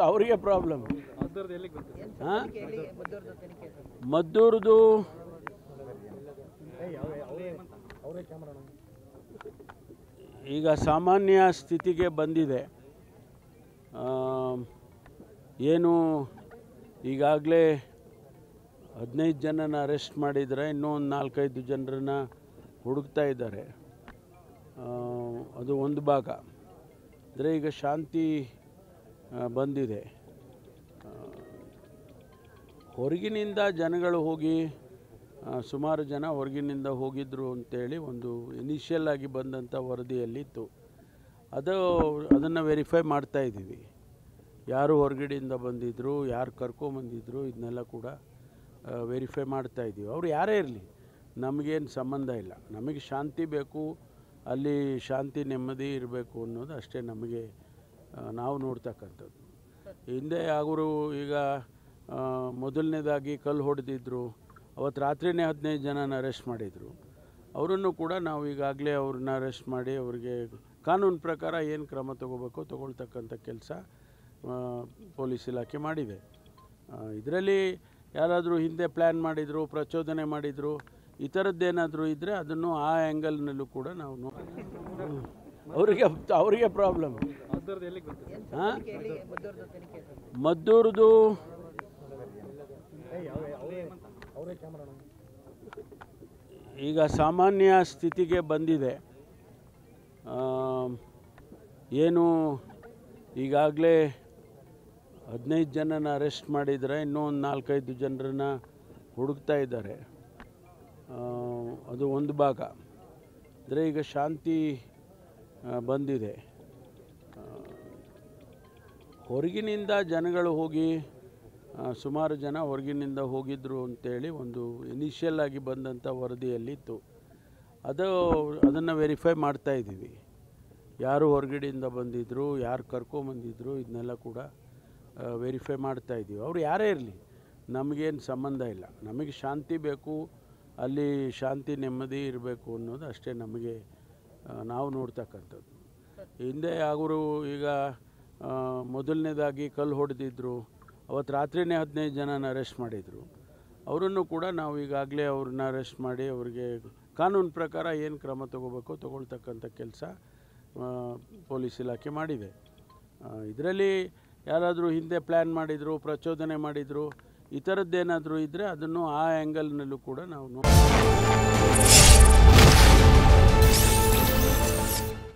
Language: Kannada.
ಅವರಿಗೆ ಪ್ರಾಬ್ಲಮ್. ಮದ್ದೂರ್ದು ಈಗ ಸಾಮಾನ್ಯ ಸ್ಥಿತಿಗೆ ಬಂದಿದೆ. ಏನು ಈಗಾಗಲೇ 15 ಜನನ ಅರೆಸ್ಟ್ ಮಾಡಿದರೆ, ಇನ್ನೂ ಒಂದು 4-5 ಜನರನ್ನ ಹುಡುಕ್ತಾ ಇದ್ದಾರೆ. ಅದು ಒಂದು ಭಾಗ. ಅಂದರೆ ಈಗ ಶಾಂತಿ ಬಂದಿದೆ. ಹೊರಗಿನಿಂದ ಜನಗಳು ಹೋಗಿ ಸುಮಾರು ಜನ ಹೊರಗಿನಿಂದ ಹೋಗಿದ್ದರು ಅಂತೇಳಿ ಒಂದು ಇನಿಷಿಯಲ್ ಆಗಿ ಬಂದಂಥ ವರದಿಯಲ್ಲಿತ್ತು. ಅದನ್ನು ವೆರಿಫೈ ಮಾಡ್ತಾ ಇದ್ದೀವಿ. ಯಾರು ಹೊರಗಡೆಯಿಂದ ಬಂದಿದ್ದರು, ಯಾರು ಕರ್ಕೊಂಬಂದಿದ್ರು, ಇದನ್ನೆಲ್ಲ ಕೂಡ ವೆರಿಫೈ ಮಾಡ್ತಾ ಇದ್ದೀವಿ. ಅವರು ಯಾರೇ ಇರಲಿ, ನಮಗೇನು ಸಂಬಂಧ ಇಲ್ಲ. ನಮಗೆ ಶಾಂತಿ ಬೇಕು, ಅಲ್ಲಿ ಶಾಂತಿ ನೆಮ್ಮದಿ ಇರಬೇಕು ಅನ್ನೋದು ಅಷ್ಟೇ ನಮಗೆ ನಾವು ನೋಡ್ತಕ್ಕಂಥದ್ದು. ಹಿಂದೆ ಅವರು ಈಗ ಮೊದಲನೇದಾಗಿ ಕಲ್ಲು ಹೊಡೆದಿದ್ದರು, ಅವತ್ತು ರಾತ್ರಿಯೇ 15 ಜನನ ಅರೆಸ್ಟ್ ಮಾಡಿದರು. ಅವರನ್ನು ಕೂಡ ನಾವು ಈಗಾಗಲೇ ಅವ್ರನ್ನ ಅರೆಸ್ಟ್ ಮಾಡಿ ಅವರಿಗೆ ಕಾನೂನು ಪ್ರಕಾರ ಏನು ಕ್ರಮ ತಗೋಬೇಕು ತಗೊಳ್ತಕ್ಕಂಥ ಕೆಲಸ ಪೊಲೀಸ್ ಇಲಾಖೆ ಮಾಡಿದೆ. ಇದರಲ್ಲಿ ಯಾರಾದರೂ ಹಿಂದೆ ಪ್ಲ್ಯಾನ್ ಮಾಡಿದರು, ಪ್ರಚೋದನೆ ಮಾಡಿದರು, ಈ ಥರದ್ದೇನಾದರೂ ಇದ್ದರೆ ಅದನ್ನು ಆ ಆ್ಯಂಗಲ್ನಲ್ಲೂ ಕೂಡ ನಾವು ಅವರಿಗೆ ಪ್ರಾಬ್ಲಮ್. ಮದ್ದೂರ್ದು ಈಗ ಸಾಮಾನ್ಯ ಸ್ಥಿತಿಗೆ ಬಂದಿದೆ. ಏನು ಈಗಾಗಲೇ 15 ಜನನ ಅರೆಸ್ಟ್ ಮಾಡಿದರೆ, ಇನ್ನೂ ಒಂದು 4-5 ಜನರನ್ನ ಹುಡುಕ್ತಾ ಇದ್ದಾರೆ. ಅದು ಒಂದು ಭಾಗ. ಅಂದರೆ ಈಗ ಶಾಂತಿ ಬಂದಿದೆ. ಹೊರಗಿನಿಂದ ಜನಗಳು ಹೋಗಿ ಸುಮಾರು ಜನ ಹೊರಗಿನಿಂದ ಹೋಗಿದ್ದರು ಅಂತೇಳಿ ಒಂದು ಇನಿಷಿಯಲ್ ಆಗಿ ಬಂದಂಥ ವರದಿಯಲ್ಲಿತ್ತು. ಅದನ್ನು ವೆರಿಫೈ ಮಾಡ್ತಾ ಇದ್ದೀವಿ. ಯಾರು ಹೊರಗಡೆಯಿಂದ ಬಂದಿದ್ದರು, ಯಾರು ಕರ್ಕೊಂಬಂದಿದ್ರು, ಇದನ್ನೆಲ್ಲ ಕೂಡ ವೆರಿಫೈ ಮಾಡ್ತಾ ಇದ್ದೀವಿ. ಅವರು ಯಾರೇ ಇರಲಿ, ನಮಗೇನು ಸಂಬಂಧ ಇಲ್ಲ. ನಮಗೆ ಶಾಂತಿ ಬೇಕು, ಅಲ್ಲಿ ಶಾಂತಿ ನೆಮ್ಮದಿ ಇರಬೇಕು ಅನ್ನೋದು ಅಷ್ಟೇ ನಮಗೆ ನಾವು ನೋಡ್ತಕ್ಕಂಥದ್ದು. ಹಿಂದೆ ಅವರು ಈಗ ಮೊದಲನೇದಾಗಿ ಕಲ್ಲು ಹೊಡೆದಿದ್ದರು, ಅವತ್ತು ರಾತ್ರಿಯೇ 15 ಜನನ ಅರೆಸ್ಟ್ ಮಾಡಿದರು. ಅವರನ್ನು ಕೂಡ ನಾವು ಈಗಾಗಲೇ ಅವ್ರನ್ನ ಅರೆಸ್ಟ್ ಮಾಡಿ ಅವರಿಗೆ ಕಾನೂನು ಪ್ರಕಾರ ಏನು ಕ್ರಮ ತಗೋಬೇಕು ತಗೊಳ್ತಕ್ಕಂಥ ಕೆಲಸ ಪೊಲೀಸ್ ಇಲಾಖೆ ಮಾಡಿದೆ. ಇದರಲ್ಲಿ ಯಾರಾದರೂ ಹಿಂದೆ ಪ್ಲ್ಯಾನ್ ಮಾಡಿದರು, ಪ್ರಚೋದನೆ ಮಾಡಿದರು, ಈ ಥರದ್ದೇನಾದರೂ ಇದ್ದರೆ ಅದನ್ನು ಆ ಆ್ಯಂಗಲ್ನಲ್ಲೂ ಕೂಡ ನಾವು